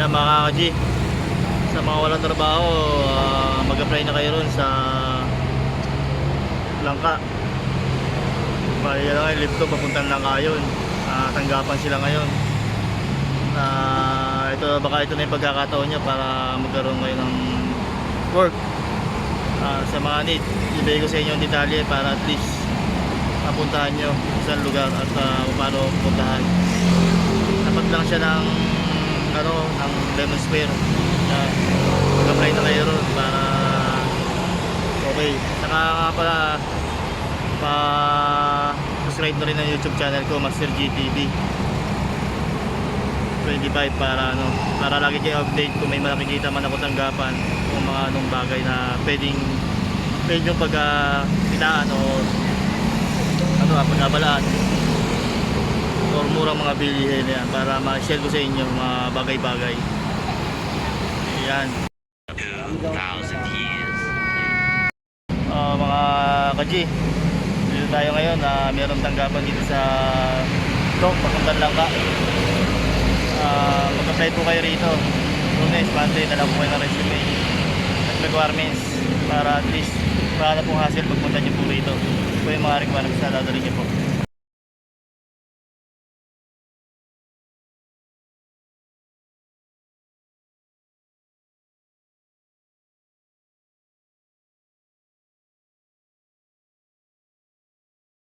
Yan mga ka-G, sa mga walang trabaho, mag-apply na kayo ron sa Langka. Bali lang kayo, lift to, papuntang Langka yun. Tanggapan sila ngayon. Baka ito na yung pagkakataon nyo para magkaroon kayo ng work. Sa mga need, ibigay ko sa inyo ang detalye para at least mapuntahan nyo sa lugar at paano puntahan. Dapat lang siya ng ng Lemon Square. Mag-apply na kayo ron para okay. Saka nga pala subscribe na rin ang YouTube channel ko, Master GTV 25, para lagi kayo update kung may makikita man ako tanggapan kung mga anong bagay na pwede yung pagkitaan o pagkabalaan or murang mga bilihin yan para ma-share ko sa inyo mga bagay-bagay. Yan 2,000 years. Mga ka-G, dito tayo ngayon. Mayroong tanggapan dito sa papuntang Langka. Mag-apply po kayo rito. Lunes, Monday, dala po kayo ng resume at requirements para at least para na pong hassle pagpunta nyo po rito. Ito po yung mga requirements na dadalhin nyo po.